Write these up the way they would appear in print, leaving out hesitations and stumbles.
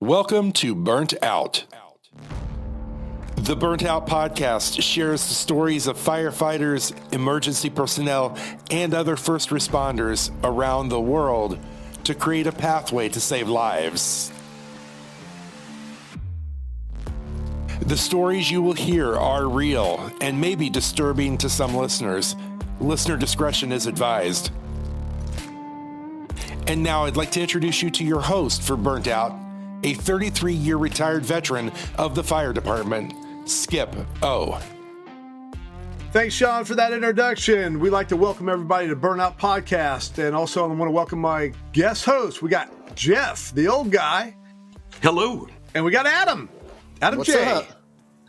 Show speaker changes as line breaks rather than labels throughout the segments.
Welcome to Burnt Out. The Burnt Out podcast shares the stories of firefighters, emergency personnel, and other first responders around the world to create a pathway to save lives. The stories you will hear are real and may be disturbing to some listeners. Listener discretion is advised. And now I'd like to introduce you to your host for Burnt Out, a 33-year retired veteran of the fire department, Skip O.
Thanks, Sean, for that introduction. We'd like to welcome everybody to Burnout Podcast. And also I want to welcome my guest host. We got Jeff, the old guy.
Hello.
And we got Adam. Adam
What's
J.
up?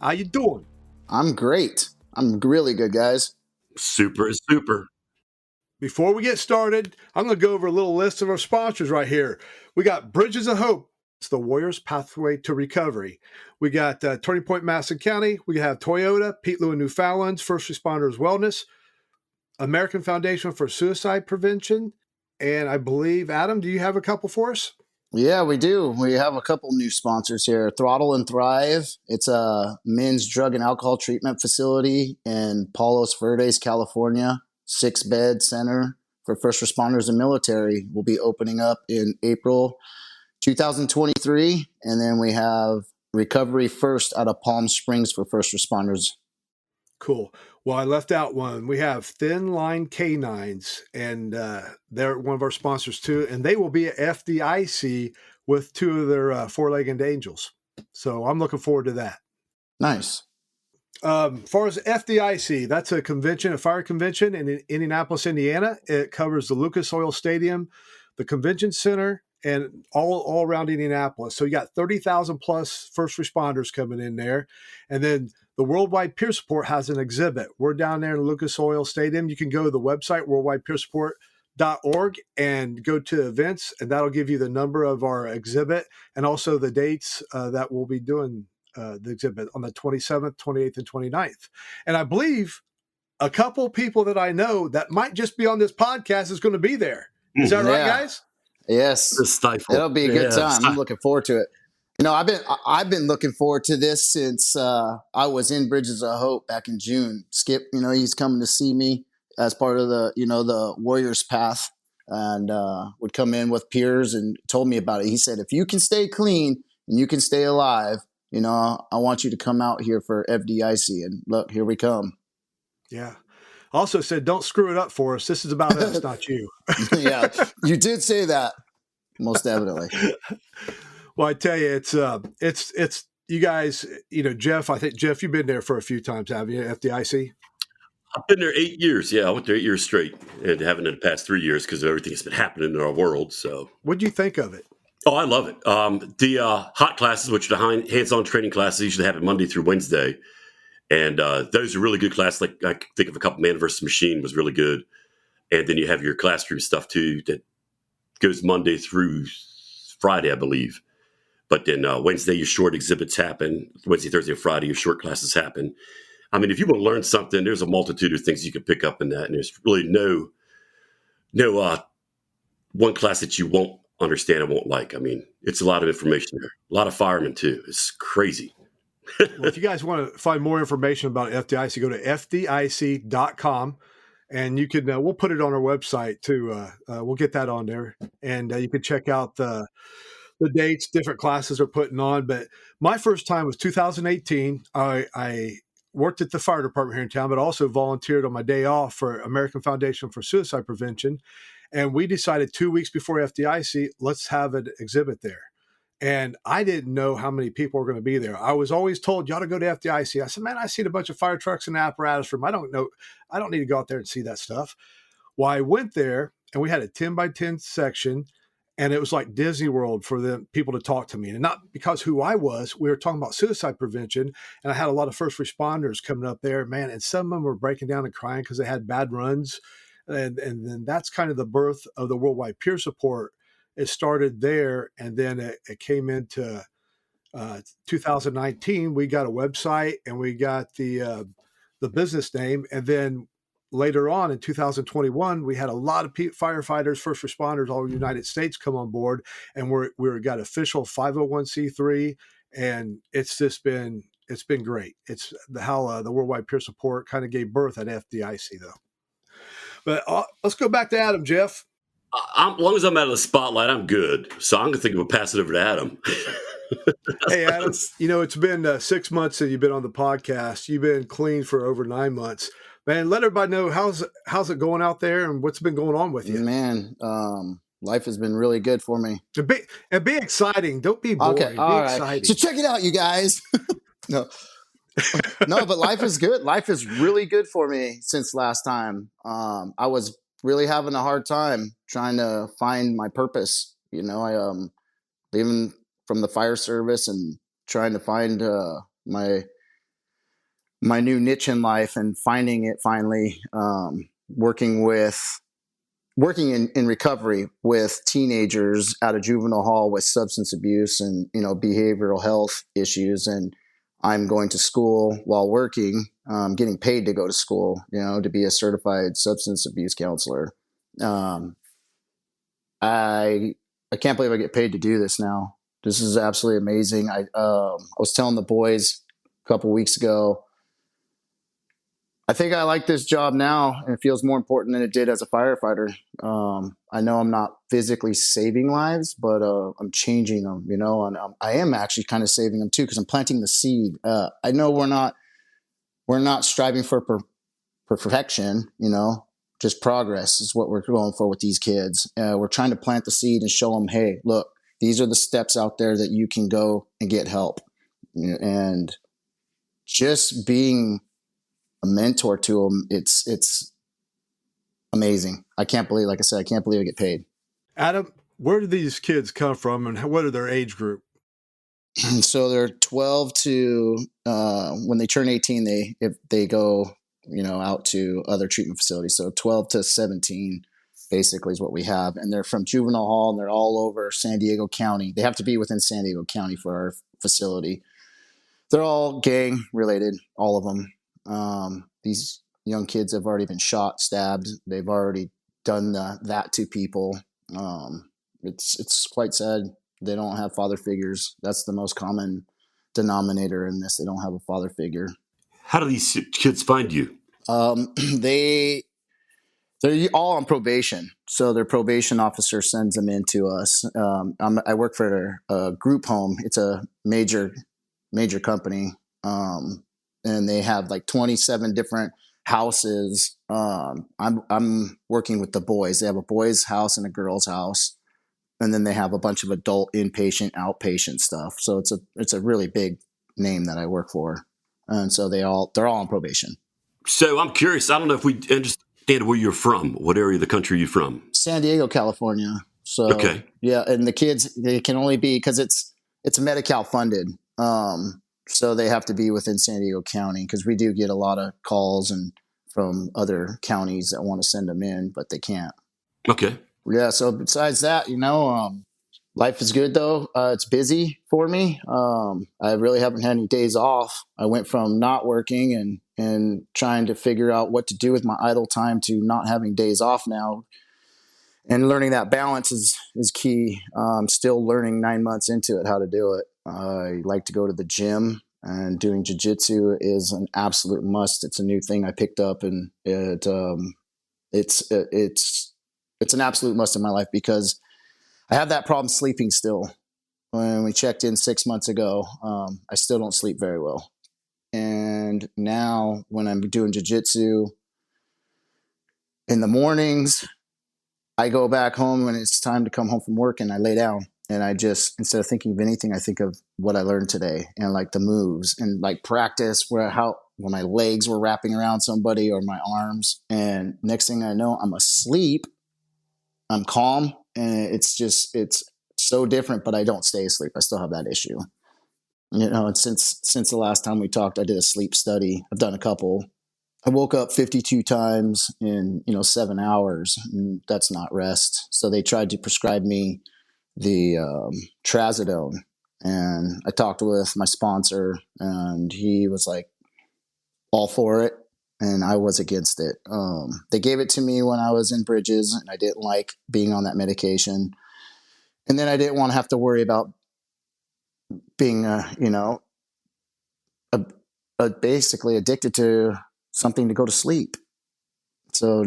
How you doing?
I'm great. I'm really good, guys.
Super.
Before we get started, I'm going to go over a little list of our sponsors right here. We got Bridges of Hope. It's the Warrior's Pathway to Recovery. We got Turning Point, Madison County. We have Toyota, Pete Lou and Newfoundland's First Responders Wellness, American Foundation for Suicide Prevention, and I believe, Adam, do you have a couple for us?
Yeah, we do. We have a couple new sponsors here. Throttle and Thrive. It's a men's drug and alcohol treatment facility in Palos Verdes, California. 6-bed center for first responders and military will be opening up in April 2023. And then we have Recovery First out of Palm Springs for first responders.
Cool. Well, I left out one. We have Thin Line Canines, and they're one of our sponsors too. And they will be at FDIC with two of their four-legged angels. So I'm looking forward to that.
Nice.
As far as FDIC, that's a convention, a fire convention in Indianapolis, Indiana. It covers the Lucas Oil Stadium, the convention center, and all around Indianapolis. So you got 30,000 plus first responders coming in there. And then the Worldwide Peer Support has an exhibit. We're down there in the Lucas Oil Stadium. You can go to the website, worldwidepeersupport.org, and go to events, and that'll give you the number of our exhibit and also the dates that we'll be doing the exhibit on the 27th, 28th, and 29th. And I believe a couple people that I know that might just be on this podcast is going to be there. Is that right, guys?
Yes. It'll be a good time. I'm looking forward to it. You know, I've been looking forward to this since I was in Bridges of Hope back in June. Skip, he's coming to see me as part of the Warrior's Path, and would come in with peers and told me about it. He said, if you can stay clean and you can stay alive, I want you to come out here for FDIC. And look, here we come.
Yeah. Also said, don't screw it up for us. This is about us, not you.
Yeah, you did say that. Most definitely.
Well, I tell you, it's you guys, Jeff, I think, Jeff, you've been there for a few times, haven't you, FDIC?
I've been there 8 years. Yeah, I went there 8 years straight and haven't in the past 3 years because everything that's been happening in our world. So
what'd you think of it?
Oh, I love it. The hot classes, which are the hands-on training classes, usually happen Monday through Wednesday. And those are really good classes. Like I can think of a couple. Man versus Machine was really good. And then you have your classroom stuff too that goes Monday through Friday, I believe. But then Wednesday, your short exhibits happen. Wednesday, Thursday, and Friday, your short classes happen. I mean, if you want to learn something, there's a multitude of things you can pick up in that. And there's really no one class that you won't understand and won't like. I mean, it's a lot of information there. A lot of firemen too. It's crazy.
Well, if you guys want to find more information about FDIC, go to fdic.com, and you can, we'll put it on our website too. We'll get that on there, and you can check out the dates different classes are putting on. But my first time was 2018. I worked at the fire department here in town, but also volunteered on my day off for American Foundation for Suicide Prevention. And we decided 2 weeks before FDIC, let's have an exhibit there. And I didn't know how many people were going to be there. I was always told, you ought to go to FDIC. I said, man, I seen a bunch of fire trucks and apparatus room. I don't need to go out there and see that stuff. Well, I went there, and we had a 10 by 10 section, and it was like Disney World for the people to talk to me. And not because who I was, we were talking about suicide prevention, and I had a lot of first responders coming up there, man, and some of them were breaking down and crying because they had bad runs. And then that's kind of the birth of the Worldwide Peer Support. It started there, and then it came into 2019. We got a website, and we got the business name, and then later on in 2021, we had a lot of firefighters, first responders, all over the United States come on board, and we got official 501c3, and it's been great. It's how the Worldwide Peer Support kind of gave birth at FDIC, though. But let's go back to Adam, Jeff.
As long as I'm out of the spotlight, I'm good. So I'm going to think we'll pass it over to Adam.
Hey, Adam, it's been 6 months that you've been on the podcast. You've been clean for over 9 months. Man, let everybody know how's it going out there and what's been going on with you.
Man, life has been really good for me.
And be exciting. Don't be boring.
Okay,
all right. Exciting.
So check it out, you guys. No, but life is good. Life is really good for me since last time. I was really having a hard time trying to find my purpose. I leaving from the fire service and trying to find my new niche in life and finding it finally. Working in recovery with teenagers out of juvenile hall with substance abuse and behavioral health issues, and I'm going to school while working, getting paid to go to school, to be a certified substance abuse counselor. I can't believe I get paid to do this now. This is absolutely amazing. I was telling the boys a couple weeks ago, I think I like this job now, and it feels more important than it did as a firefighter. I know I'm not physically saving lives, but I'm changing them, and I am actually kind of saving them too, because I'm planting the seed. I know we're not striving for perfection, just progress is what we're going for with these kids. We're trying to plant the seed and show them, hey, look, these are the steps out there that you can go and get help. And just being a mentor to them, it's amazing. I can't believe I get paid.
Adam, where do these kids come from, and what are their age group?
So they're 12 to when they turn 18, they go out to other treatment facilities. So 12 to 17 basically is what we have, and they're from juvenile hall, and they're all over San Diego County. They have to be within San Diego County for our facility. They're all gang related, all of them. These young kids have already been shot, stabbed. They've already done that to people. It's quite sad. They don't have father figures. That's the most common denominator in this. They don't have a father figure.
How do these kids find you?
They're all on probation. So their probation officer sends them in to us. I work for a group home. It's a major company. And they have like 27 different houses. I'm working with the boys. They have a boys' house and a girls' house. And then they have a bunch of adult inpatient, outpatient stuff. So it's a really big name that I work for. And so they're all on probation.
So I'm curious. I don't know if we understand where you're from. What area of the country are you from?
San Diego, California. So
okay.
Yeah, and the kids, they can only be, because it's Medi-Cal funded. So they have to be within San Diego County, because we do get a lot of calls and from other counties that want to send them in, but they can't.
Okay.
Yeah. So besides that, life is good though. It's busy for me. I really haven't had any days off. I went from not working and trying to figure out what to do with my idle time to not having days off now. And learning that balance is key. I'm still learning 9 months into it, how to do it. I like to go to the gym, and doing jiu-jitsu is an absolute must. It's a new thing I picked up, and it's an absolute must in my life, because I have that problem sleeping still. When we checked in 6 months ago, I still don't sleep very well. And now when I'm doing jiu-jitsu in the mornings, I go back home when it's time to come home from work, and I lay down, and I just, instead of thinking of anything, I think of what I learned today, and like the moves, and like practice when my legs were wrapping around somebody or my arms. And next thing I know, I'm asleep. I'm calm, and it's so different, but I don't stay asleep. I still have that issue. And since the last time we talked, I did a sleep study. I've done a couple. I woke up 52 times in 7 hours, and that's not rest. So they tried to prescribe me the trazodone, and I talked with my sponsor, and he was like all for it. and I was against it. They gave it to me when I was in Bridges, and I didn't like being on that medication. And then I didn't want to have to worry about being, basically addicted to something to go to sleep. So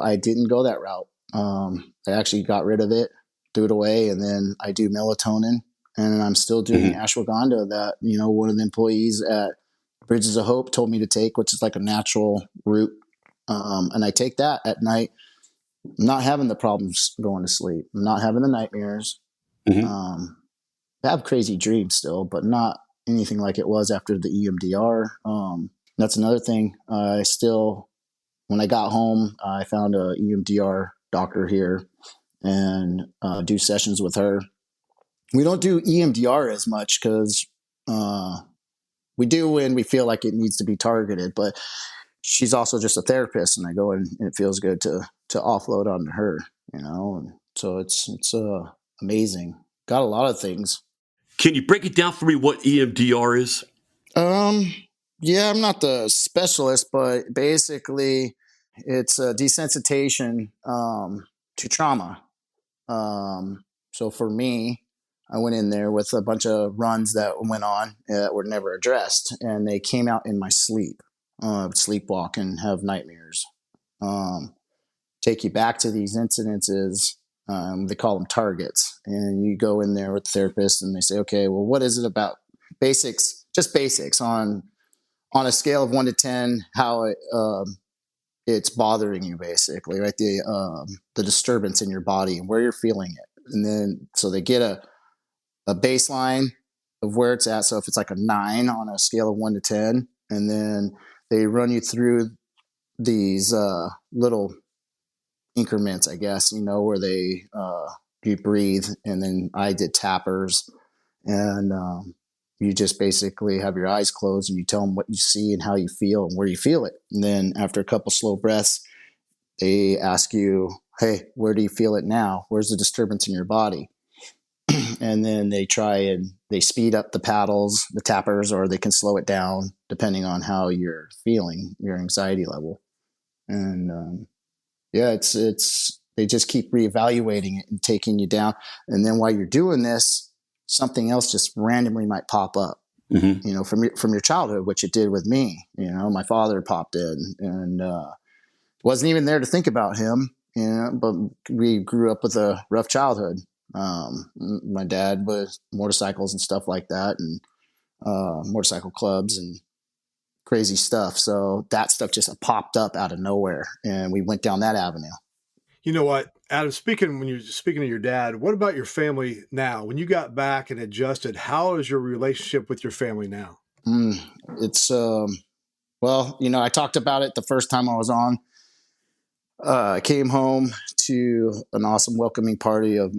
I didn't go that route. I actually got rid of it, threw it away, and then I do melatonin, and I'm still doing ashwagandha that, one of the employees at Bridges of Hope told me to take, which is like a natural root. And I take that at night. I'm not having the problems going to sleep. I'm not having the nightmares. I have crazy dreams still, but not anything like it was after the EMDR. That's another thing. When I got home, I found a EMDR doctor here and do sessions with her. We don't do EMDR as much because we do when we feel like it needs to be targeted, but she's also just a therapist, and I go in and it feels good to offload onto her, And so it's amazing. Got a lot of things.
Can you break it down for me what EMDR is?
Yeah, I'm not the specialist, but basically it's a desensitization to trauma. So for me, I went in there with a bunch of runs that went on that were never addressed, and they came out in my sleep. Sleepwalk and have nightmares. Take you back to these incidences. They call them targets, and you go in there with the therapist, and they say, "Okay, well, what is it about basics? Just basics on a scale of 1 to 10, how it's bothering you, basically, right? The disturbance in your body and where you're feeling it, and then so they get a baseline of where it's at. So if it's like a 9 on a scale of 1 to 10, and then they run you through these little increments, I guess, where they you breathe, and then I did tappers, and you just basically have your eyes closed and you tell them what you see and how you feel and where you feel it. And then after a couple slow breaths, they ask you, "Hey, where do you feel it now? Where's the disturbance in your body?" And then they try and they speed up the paddles, the tappers, or they can slow it down depending on how you're feeling, your anxiety level. And it's they just keep reevaluating it and taking you down. And then while you're doing this, something else just randomly might pop up, from your childhood, which it did with me. My father popped in, and wasn't even there to think about him, but we grew up with a rough childhood. My dad was motorcycles and stuff like that, and motorcycle clubs and crazy stuff. So that stuff just popped up out of nowhere, and we went down that avenue.
You know what, Adam, when you're speaking to your dad, what about your family now? When you got back and adjusted, how is your relationship with your family now?
It's, well, I talked about it the first time I was on. I came home to an awesome welcoming party of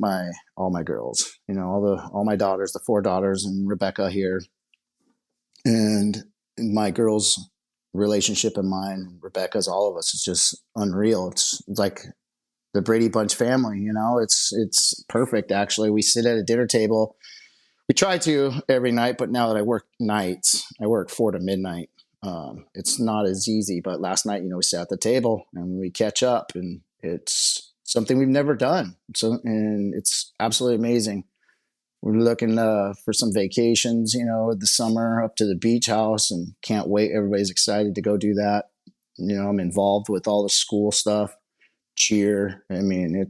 all my girls, all my daughters, the 4 daughters, and Rebecca here. And my girls' relationship and mine, Rebecca's, all of us, is just unreal. It's like the Brady Bunch family, it's perfect. Actually, we sit at a dinner table. We try to every night, but now that I work nights, I work 4 to midnight. It's not as easy, but last night, we sat at the table and we catch up, and it's something we've never done. And it's absolutely amazing. We're looking for some vacations, this summer up to the beach house, and can't wait. Everybody's excited to go do that. I'm involved with all the school stuff, cheer. I mean,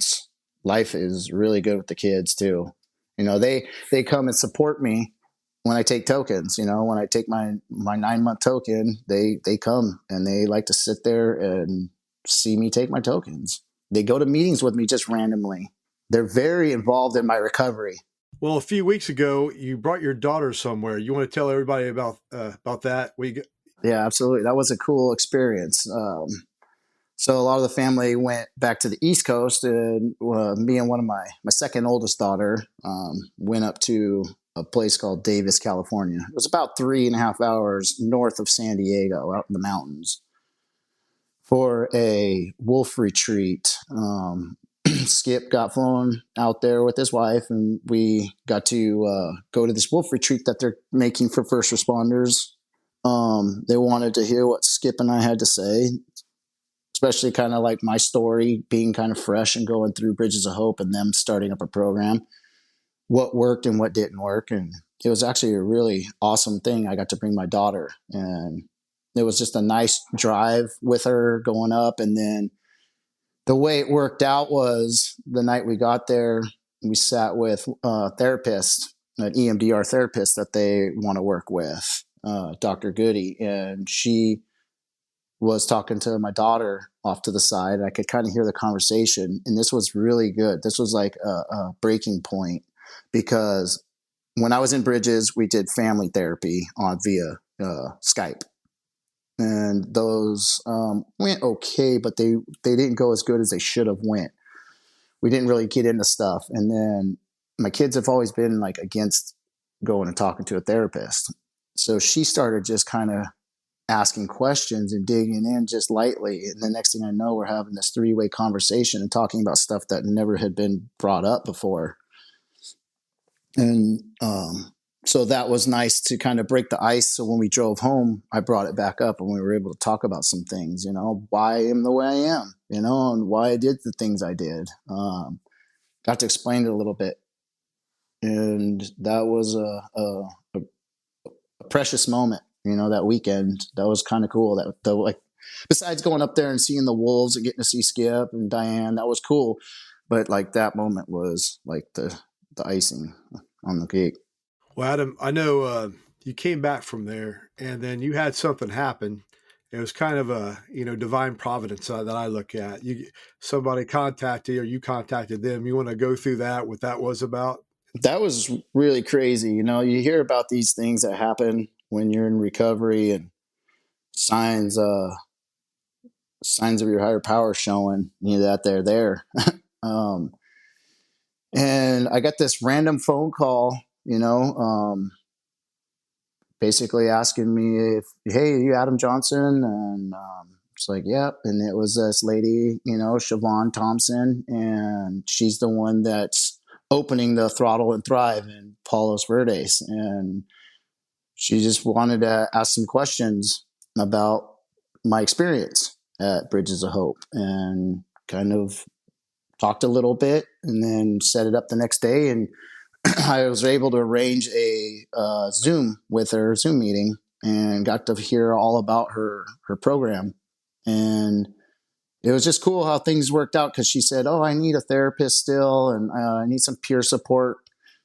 life is really good with the kids too. They come and support me when I take tokens. When I take my 9-month token, they come and they like to sit there and see me take my tokens. They go to meetings with me just randomly. They're very involved in my recovery.
Well, a few weeks ago, you brought your daughter somewhere. You want to tell everybody about that?
Yeah, absolutely. That was a cool experience. So a lot of the family went back to the East Coast, and me and one of my second oldest daughter went up to a place called Davis, California. It was about 3.5 hours north of San Diego, out in the mountains, for a wolf retreat. Skip got flown out there with his wife, and we got to go to this wolf retreat that they're making for first responders. They wanted to hear what Skip and I had to say, especially kind of like my story being kind of fresh and going through Bridges of Hope and them starting up a program, what worked and what didn't work. And it was actually a really awesome thing. I got to bring my daughter, and it was just a nice drive with her going up. And then the way it worked out was the night we got there, we sat with a therapist, an EMDR therapist that they want to work with, Dr. Goody. And she was talking to my daughter off to the side. I could kind of hear the conversation, and this was really good. This was like a breaking point, because when I was in Bridges, we did family therapy via Skype. And those went okay, but they didn't go as good as they should have went. We didn't really get into stuff. And then my kids have always been like against going and talking to a therapist. So she started just kind of asking questions and digging in just lightly. And the next thing I know, we're having this 3-way conversation and talking about stuff that never had been brought up before. And so that was nice to kind of break the ice. So when we drove home, I brought it back up and we were able to talk about some things, why I am the way I am, and why I did the things I did. Got to explain it a little bit. And that was a precious moment, that weekend. That was kind of cool. That like, besides going up there and seeing the wolves and getting to see Skip and Diane, that was cool. But like that moment was like the icing on the cake.
Well, Adam, I know you came back from there, and then you had something happen. It was kind of a divine providence that I look at. Somebody contacted you, or you contacted them. You want to go through that? What that was about?
That was really crazy. You hear about these things that happen when you're in recovery, and signs of your higher power showing that they're there. And I got this random phone call, basically asking me hey, are you Adam Johnson? And it's like, yep. And it was this lady, Siobhan Thompson, and she's the one that's opening the Throttle and Thrive in Palos Verdes. And she just wanted to ask some questions about my experience at Bridges of Hope, and kind of talked a little bit, and then set it up the next day. And I was able to arrange a Zoom meeting, and got to hear all about her program. And it was just cool how things worked out, because she said, oh, I need a therapist still, and I need some peer support,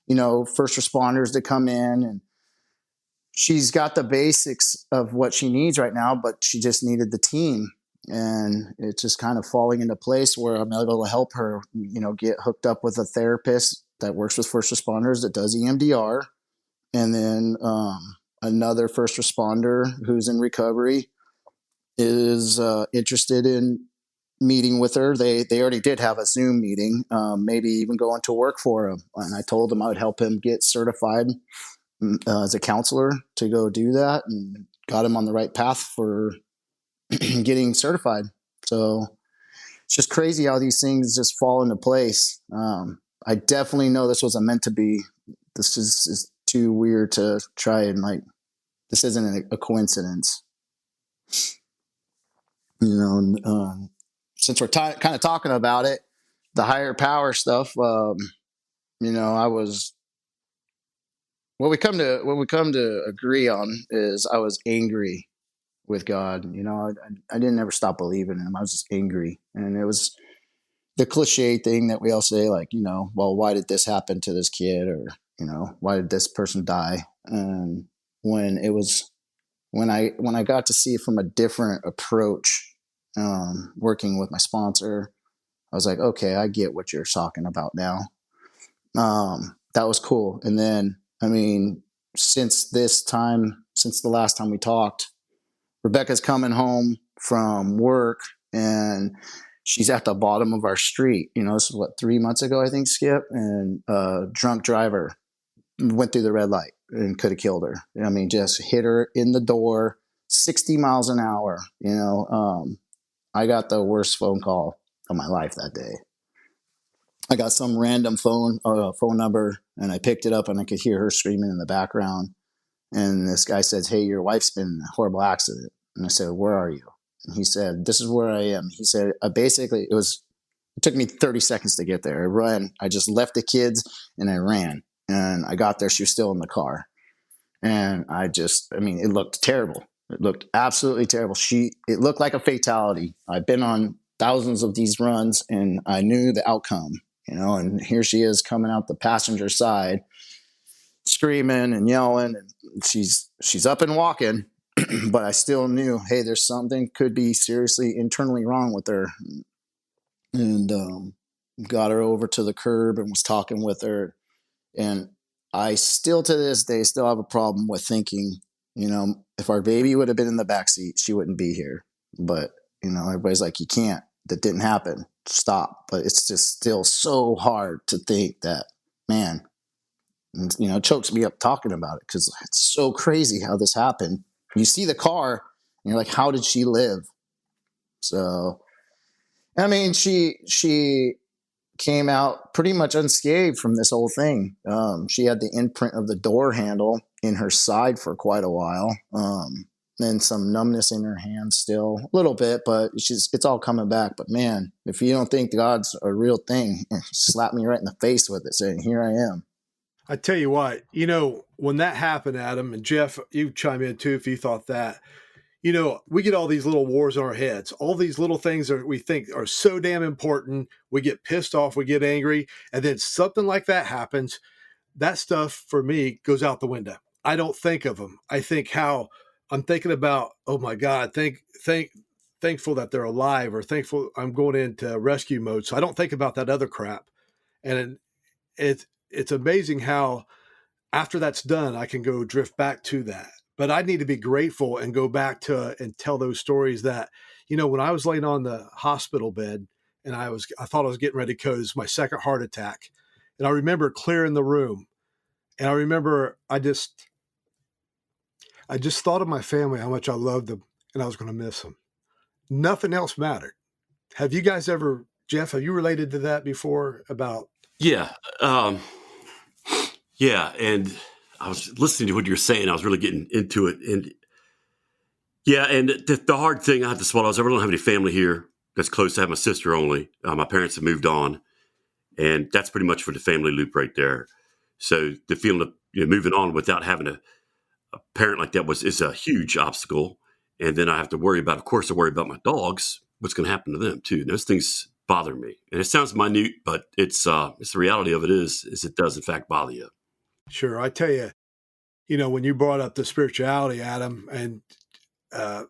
first responders to come in. And she's got the basics of what she needs right now, but she just needed the team. And it's just kind of falling into place where I'm able to help her, get hooked up with a therapist that works with first responders that does EMDR. And then another first responder who's in recovery is interested in meeting with her. They already did have a Zoom meeting, maybe even going to work for him. And I told him I would help him get certified as a counselor to go do that, and got him on the right path for getting certified. So it's just crazy how these things just fall into place. I definitely know this wasn't meant to be. This is too weird to try and this isn't a coincidence. Since we're kind of talking about it, the higher power stuff, I was, what we come to agree on is I was angry with God. I didn't ever stop believing in him. I was just angry. And it was the cliche thing that we all say, well, why did this happen to this kid? Or, why did this person die? And when I got to see it from a different approach, working with my sponsor, I was like, okay, I get what you're talking about now. That was cool. And then, since the last time we talked, Rebecca's coming home from work, and she's at the bottom of our street. This is 3 months ago, I think, Skip, and a drunk driver went through the red light and could have killed her. Just hit her in the door, 60 miles an hour. I got the worst phone call of my life that day. I got some random phone number, and I picked it up, and I could hear her screaming in the background. And this guy says, hey, your wife's been in a horrible accident. And I said, where are you? And he said, this is where I am. He said, basically, it took me 30 seconds to get there. I ran. I just left the kids and I ran. And I got there. She was still in the car. And it looked terrible. It looked absolutely terrible. It looked like a fatality. I've been on thousands of these runs and I knew the outcome, and here she is coming out the passenger side, screaming and yelling, and she's up and walking, but I still knew, hey, there's something could be seriously internally wrong with her. And got her over to the curb and was talking with her. And I still, to this day, still have a problem with thinking, if our baby would have been in the backseat, she wouldn't be here. But, everybody's like, you can't. That didn't happen. Stop. But it's just still so hard to think that, man, and, it chokes me up talking about it because it's so crazy how this happened. You see the car and you're like, how did she live? So, I mean, she came out pretty much unscathed from this whole thing. She had the imprint of the door handle in her side for quite a while. And some numbness in her hand still, a little bit, but it's all coming back. But man, if you don't think God's a real thing, slap me right in the face with it, saying, here I am.
I tell you what, when that happened, Adam, and Jeff, you chime in too if you thought that. We get all these little wars in our heads, all these little things that we think are so damn important. We get pissed off, we get angry, and then something like that happens. That stuff for me goes out the window. I don't think of them. I think how I'm thinking about, oh my God, thankful that they're alive, or thankful I'm going into rescue mode. So I don't think about that other crap. And it's amazing how after that's done, I can go drift back to that. But I need to be grateful and go back to and tell those stories that, when I was laying on the hospital bed and I thought I was getting ready to go, it was my second heart attack. And I remember clearing the room. And I remember I just thought of my family, how much I loved them, and I was going to miss them. Nothing else mattered. Have you guys ever, Jeff, have you related to that before about?
Yeah. Yeah. And I was listening to what you're saying. I was really getting into it. And yeah. And the hard thing I have to swallow is I really don't have any family here that's close. I have my sister only. My parents have moved on. And that's pretty much for the family loop right there. So the feeling of moving on without having a parent like that is a huge obstacle. And then I have to worry about, of course, I worry about my dogs. What's going to happen to them too? And those things bother me. And it sounds minute, but it's the reality of it is it does in fact bother you.
Sure. I tell you, when you brought up the spirituality, Adam, and I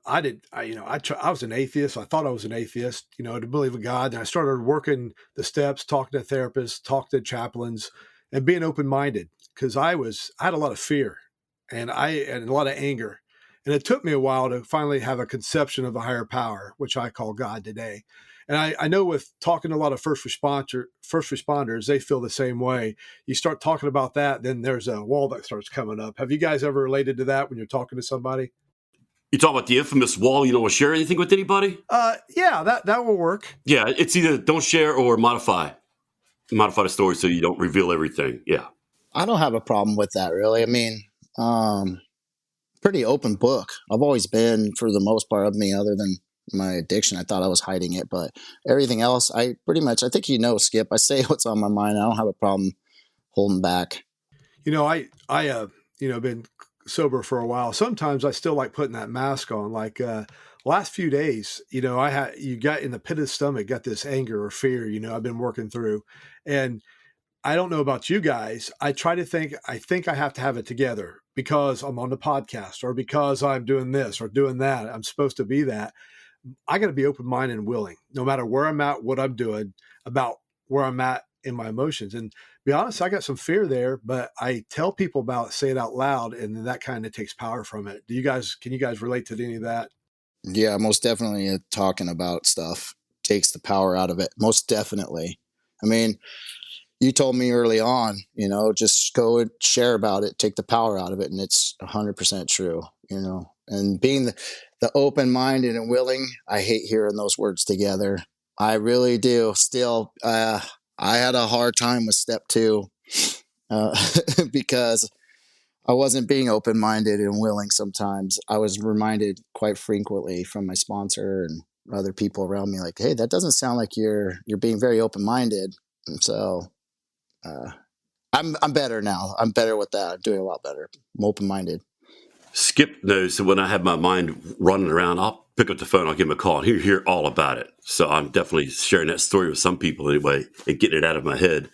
was an atheist. I thought I was an atheist, to believe in God. And I started working the steps, talking to therapists, talking to chaplains, and being open-minded because I had a lot of fear and a lot of anger. And it took me a while to finally have a conception of a higher power, which I call God today. And I know with talking to a lot of first responders, they feel the same way. You start talking about that, then there's a wall that starts coming up. Have you guys ever related to that when you're talking to somebody?
You talk about the infamous wall, you don't want to share anything with anybody?
Yeah, that will work.
Yeah, it's either don't share or modify the story so you don't reveal everything. Yeah.
I don't have a problem with that, really. I mean, pretty open book. I've always been, for the most part of me, other than my addiction. I thought I was hiding it, but everything else, I think, Skip, I say what's on my mind. I don't have a problem holding back.
I been sober for a while. Sometimes I still like putting that mask on. Like last few days, you got in the pit of the stomach, got this anger or fear, I've been working through. And I don't know about you guys. I try to think, I have to have it together because I'm on the podcast or because I'm doing this or doing that. I'm supposed to be that. I got to be open-minded and willing, no matter where I'm at, what I'm doing, about where I'm at in my emotions. And be honest, I got some fear there, but I tell people about it, say it out loud, and then that kind of takes power from it. Can you guys relate to any of that?
Yeah, most definitely. Talking about stuff takes the power out of it. Most definitely. I mean, you told me early on, just go and share about it, take the power out of it. And it's 100% true, and being the open-minded and willing, I hate hearing those words together. I really do. Still, I had a hard time with step 2 because I wasn't being open-minded and willing sometimes. I was reminded quite frequently from my sponsor and other people around me, like, hey, that doesn't sound like you're being very open-minded. And so I'm better now. I'm better with that. I'm doing a lot better. I'm open-minded.
Skip knows that when I have my mind running around, I'll pick up the phone, I'll give him a call, and he'll hear all about it. So I'm definitely sharing that story with some people anyway and getting it out of my head.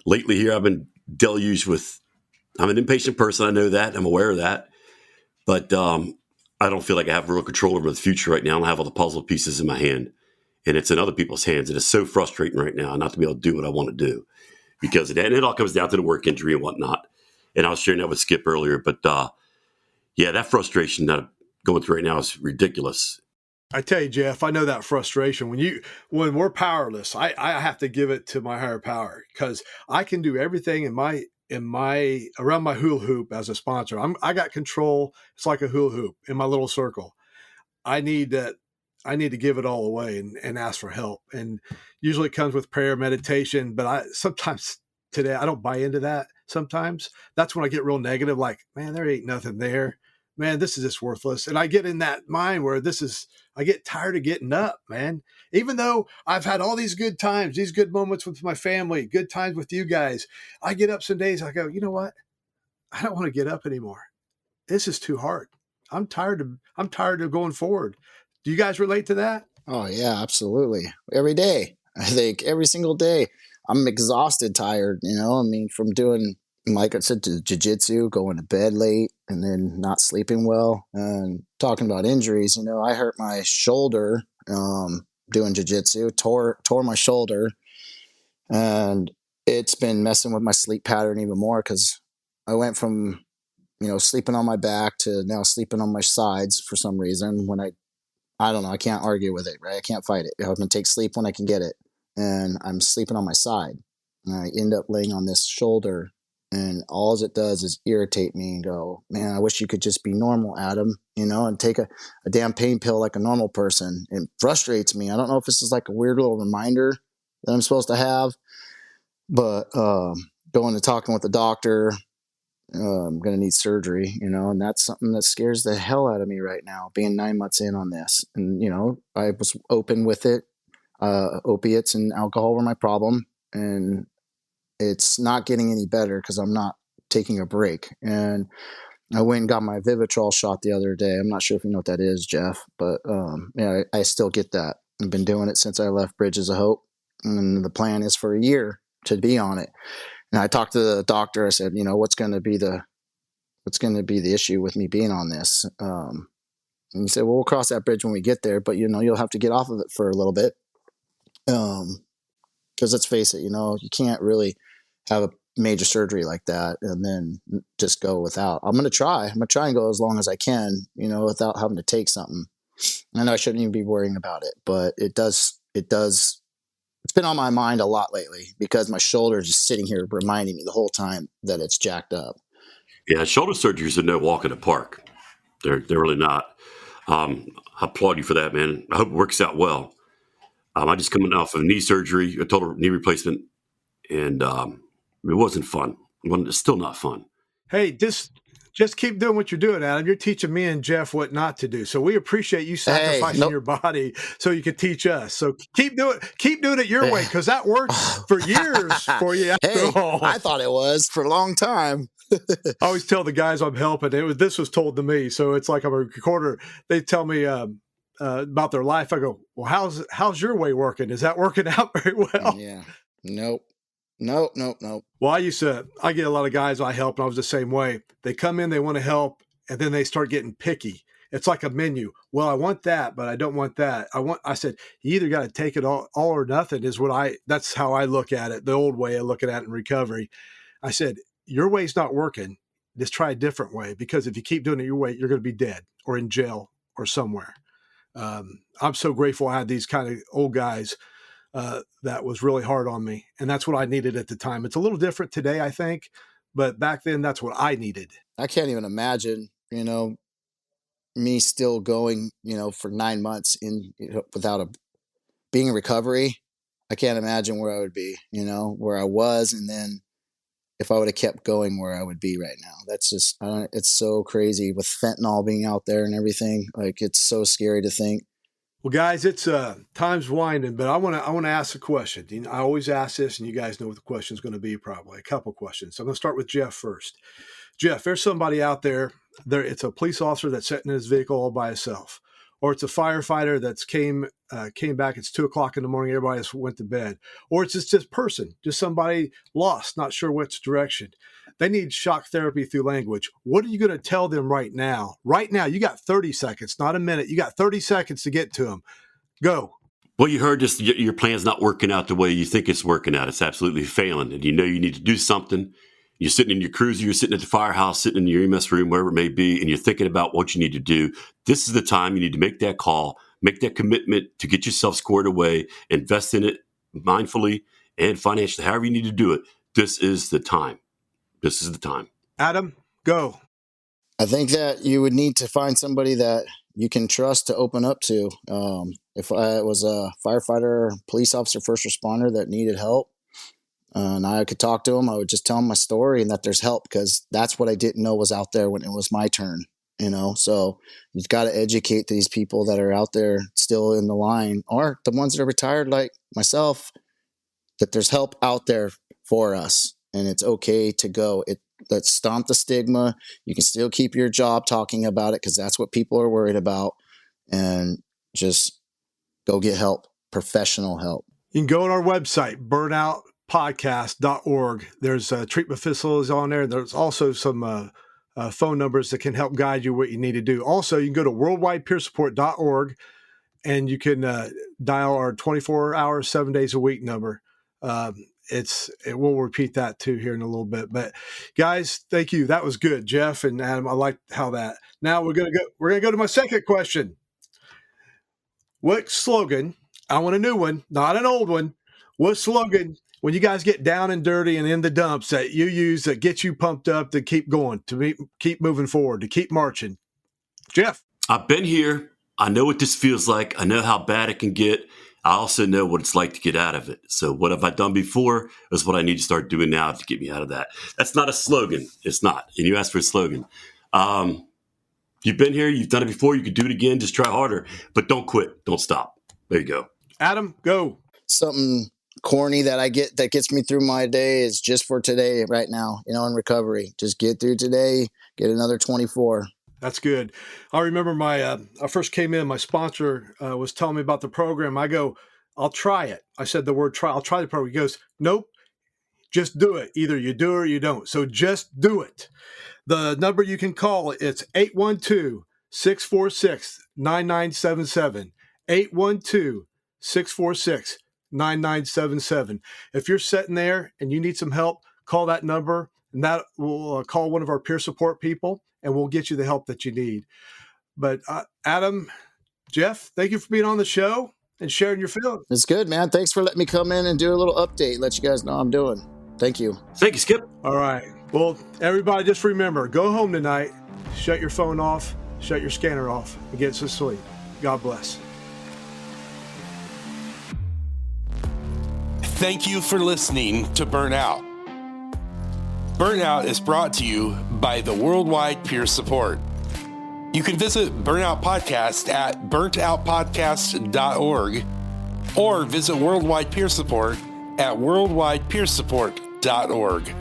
Lately here, I've been deluged with, I'm an impatient person. I know that. I'm aware of that. But I don't feel like I have real control over the future right now. I don't have all the puzzle pieces in my hand, and it's in other people's hands. And it's so frustrating right now not to be able to do what I want to do because of that. And it all comes down to the work injury and whatnot. And I was sharing that with Skip earlier. But yeah, that frustration that I'm going through right now is ridiculous.
I tell you, Jeff, I know that frustration when we're powerless. I have to give it to my higher power because I can do everything in my around my hula hoop as a sponsor. I got control. It's like a hula hoop in my little circle. I need to give it all away and ask for help. And usually it comes with prayer, meditation. But sometimes today I don't buy into that. Sometimes that's when I get real negative. Like, man, there ain't nothing there. Man, this is just worthless. And I get in that mind where I get tired of getting up, man. Even though I've had all these good times, these good moments with my family, good times with you guys, I get up some days, I go, you know what? I don't want to get up anymore. This is too hard. I'm tired of going forward. Do you guys relate to that?
Oh yeah, absolutely. Every day. I think every single day. I'm exhausted, tired, I mean, from doing, like I said, to jiu-jitsu, going to bed late and then not sleeping well. And talking about injuries, I hurt my shoulder doing jiu-jitsu, tore my shoulder. And it's been messing with my sleep pattern even more because I went from, sleeping on my back to now sleeping on my sides for some reason when I don't know, I can't argue with it, right? I can't fight it. I'm going to take sleep when I can get it. And I'm sleeping on my side. And I end up laying on this shoulder. And all it does is irritate me and go, man, I wish you could just be normal, Adam, and take a damn pain pill like a normal person. It frustrates me. I don't know if this is like a weird little reminder that I'm supposed to have. But going to talking with the doctor, I'm going to need surgery, and that's something that scares the hell out of me right now, being 9 months in on this. And, I was open with it. Opiates and alcohol were my problem, and it's not getting any better because I'm not taking a break. And I went and got my Vivitrol shot the other day. I'm not sure if you know what that is, Jeff, but I still get that. I've been doing it since I left Bridges of Hope, and the plan is for a year to be on it. And I talked to the doctor. I said, what's going to be the issue with me being on this? And he said, well, we'll cross that bridge when we get there, but you'll have to get off of it for a little bit. Because let's face it, you can't really have a major surgery like that and then just go without. I'm going to try and go as long as I can, without having to take something. I know I shouldn't even be worrying about it, but it does. It's been on my mind a lot lately because my shoulder is just sitting here reminding me the whole time that it's jacked up.
Yeah, shoulder surgeries are no walk in the park. They're really not. I applaud you for that, man. I hope it works out well. I just coming off of knee surgery, a total knee replacement, and it wasn't fun. It's still not fun.
Hey, just keep doing what you're doing, Adam. You're teaching me and Jeff what not to do. So we appreciate you sacrificing your body so you can teach us. So keep doing it your way because that worked for years for you.
I thought it was for a long time.
I always tell the guys I'm helping. This was told to me, so it's like I'm a recorder. They tell me about their life. I go, well, how's your way working? Is that working out very well?
Yeah. Nope.
Well, I get a lot of guys I help, and I was the same way. They come in, they want to help, and then they start getting picky. It's like a menu. Well, I want that, but I don't want that. I said, you either got to take it all or nothing that's how I look at it. The old way of looking at it in recovery. I said, your way's not working. Just try a different way, because if you keep doing it your way, you're going to be dead or in jail or somewhere. I'm so grateful I had these kind of old guys that was really hard on me. And that's what I needed at the time. It's a little different today, I think, but back then that's what I needed.
I can't even imagine, me still going, for 9 months without being in recovery. I can't imagine where I would be, where I was. And then if I would have kept going where I would be right now. That's just, it's so crazy with fentanyl being out there and everything. Like, it's so scary to think.
Well, guys, it's time's winding, but I want to ask a question. You know, I always ask this, and you guys know what the question is going to be. Probably a couple questions. So I'm going to start with Jeff first. Jeff, there's somebody out there. It's a police officer that's sitting in his vehicle all by himself, or it's a firefighter that's came back. It's 2:00 in the morning. Everybody else went to bed, or it's just this person, just somebody lost, not sure which direction. They need shock therapy through language. What are you going to tell them right now? Right now, you got 30 seconds, not a minute. You got 30 seconds to get to them. Go.
Well, you heard just your plan's not working out the way you think it's working out. It's absolutely failing. And you know you need to do something. You're sitting in your cruiser, you're sitting at the firehouse, sitting in your EMS room, wherever it may be, and you're thinking about what you need to do. This is the time you need to make that call, make that commitment to get yourself squared away, invest in it mindfully and financially, however you need to do it. This is the time. This is the time.
Adam, go.
I think that you would need to find somebody that you can trust to open up to. If I was a firefighter, police officer, first responder that needed help, and I could talk to them, I would just tell them my story and that there's help, because that's what I didn't know was out there when it was my turn, you know? So you've got to educate these people that are out there still in the line, or the ones that are retired like myself, that there's help out there for us. And it's okay to go. Let's stomp the stigma. You can still keep your job talking about it, because that's what people are worried about. And just go get help, professional help.
You can go on our website, burnoutpodcast.org. There's treatment facilities on there. There's also some phone numbers that can help guide you what you need to do. Also, you can go to worldwidepeersupport.org, and you can dial our 24-hour, 7 days a week number. We'll repeat that too here in a little bit, but guys, thank you. That was good, Jeff and Adam. I like how that. Now we're going to go to my second question. What slogan? I want a new one, not an old one. What slogan, when you guys get down and dirty and in the dumps, that you use that gets you pumped up to keep going, keep moving forward, to keep marching? Jeff.
I've been here. I know what this feels like. I know how bad it can get. I also know what it's like to get out of it. So what have I done before is what I need to start doing now to get me out of that. That's not a slogan. It's not. And you asked for a slogan. You've been here. You've done it before. You could do it again. Just try harder. But don't quit. Don't stop. There you go.
Adam, go.
Something corny that I get that gets me through my day is just for today right now, you know, in recovery. Just get through today, get another 24.
That's good. I remember I first came in, my sponsor was telling me about the program. I go, I'll try it. I said the word try. I'll try the program. He goes, nope, just do it. Either you do or you don't. So just do it. The number you can call, it's 812-646-9977. 812-646-9977. If you're sitting there and you need some help, call that number, and that will call one of our peer support people, and we'll get you the help that you need. But Adam, Jeff, thank you for being on the show and sharing your feelings.
It's good, man. Thanks for letting me come in and do a little update, let you guys know how I'm doing. Thank you.
Thank you, Skip.
All right. Well, everybody, just remember, go home tonight, shut your phone off, shut your scanner off, and get some sleep. God bless.
Thank you for listening to Burnout. Burnout is brought to you by the Worldwide Peer Support. You can visit Burnout Podcast at burntoutpodcast.org or visit Worldwide Peer Support at worldwidepeersupport.org.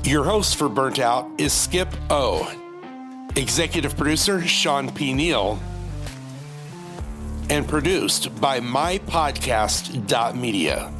Your host for Burnt Out is Skip O. Executive producer Sean P. Neal. And produced by mypodcast.media.